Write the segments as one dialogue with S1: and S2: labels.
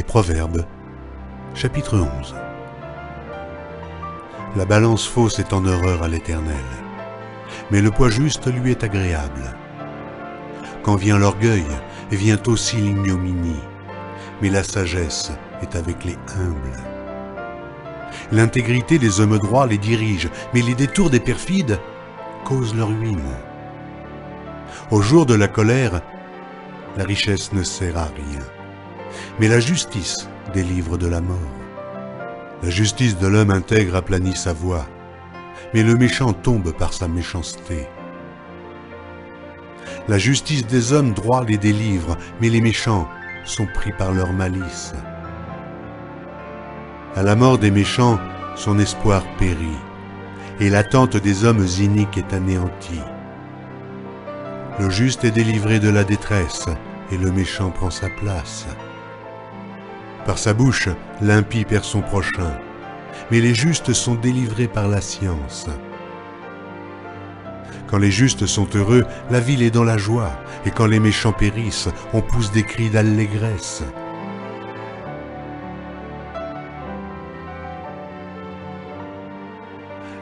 S1: Les Proverbes, chapitre 11. La balance fausse est en horreur à l'Éternel, mais le poids juste lui est agréable. Quand vient l'orgueil, vient aussi l'ignominie, mais la sagesse est avec les humbles. L'intégrité des hommes droits les dirige, mais les détours des perfides causent leur ruine. Au jour de la colère, la richesse ne sert à rien, mais la justice délivre de la mort. La justice de l'homme intègre aplanit sa voie, mais le méchant tombe par sa méchanceté. La justice des hommes droits les délivre, mais les méchants sont pris par leur malice. À la mort des méchants, son espoir périt, et l'attente des hommes iniques est anéantie. Le juste est délivré de la détresse, et le méchant prend sa place. Par sa bouche, l'impie perd son prochain, mais les justes sont délivrés par la science. Quand les justes sont heureux, la ville est dans la joie, et quand les méchants périssent, on pousse des cris d'allégresse.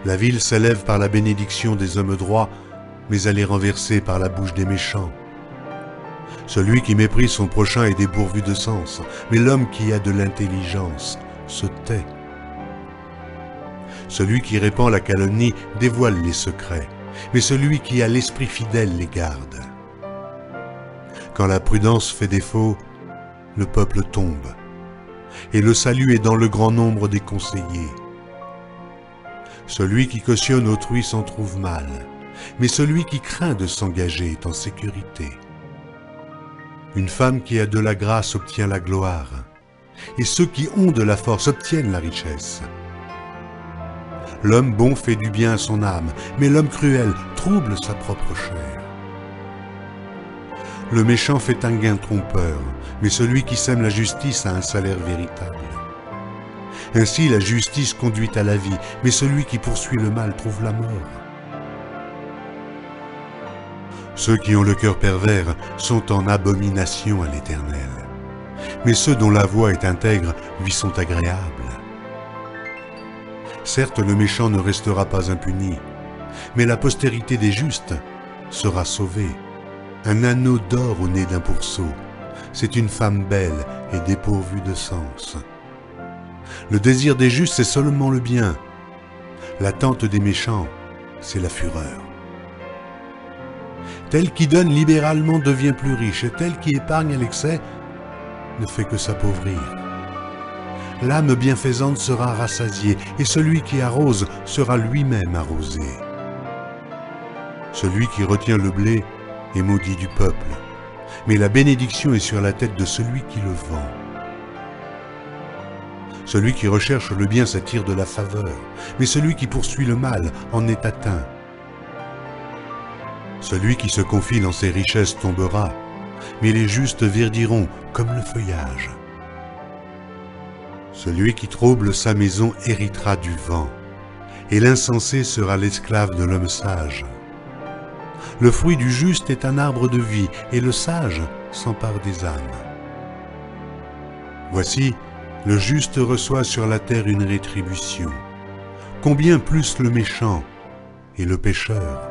S1: La ville s'élève par la bénédiction des hommes droits, mais elle est renversée par la bouche des méchants. Celui qui méprise son prochain est dépourvu de sens, mais l'homme qui a de l'intelligence se tait. Celui qui répand la calomnie dévoile les secrets, mais celui qui a l'esprit fidèle les garde. Quand la prudence fait défaut, le peuple tombe, et le salut est dans le grand nombre des conseillers. Celui qui cautionne autrui s'en trouve mal, mais celui qui craint de s'engager est en sécurité. Une femme qui a de la grâce obtient la gloire, et ceux qui ont de la force obtiennent la richesse. L'homme bon fait du bien à son âme, mais l'homme cruel trouble sa propre chair. Le méchant fait un gain trompeur, mais celui qui sème la justice a un salaire véritable. Ainsi la justice conduit à la vie, mais celui qui poursuit le mal trouve la mort. Ceux qui ont le cœur pervers sont en abomination à l'Éternel, mais ceux dont la voie est intègre lui sont agréables. Certes, le méchant ne restera pas impuni, mais la postérité des justes sera sauvée. Un anneau d'or au nez d'un pourceau, c'est une femme belle et dépourvue de sens. Le désir des justes, c'est seulement le bien. L'attente des méchants, c'est la fureur. Tel qui donne libéralement devient plus riche, et tel qui épargne à l'excès ne fait que s'appauvrir. L'âme bienfaisante sera rassasiée, et celui qui arrose sera lui-même arrosé. Celui qui retient le blé est maudit du peuple, mais la bénédiction est sur la tête de celui qui le vend. Celui qui recherche le bien s'attire de la faveur, mais celui qui poursuit le mal en est atteint. Celui qui se confie dans ses richesses tombera, mais les justes verdiront comme le feuillage. Celui qui trouble sa maison héritera du vent, et l'insensé sera l'esclave de l'homme sage. Le fruit du juste est un arbre de vie, et le sage s'empare des âmes. Voici, le juste reçoit sur la terre une rétribution. Combien plus le méchant et le pécheur?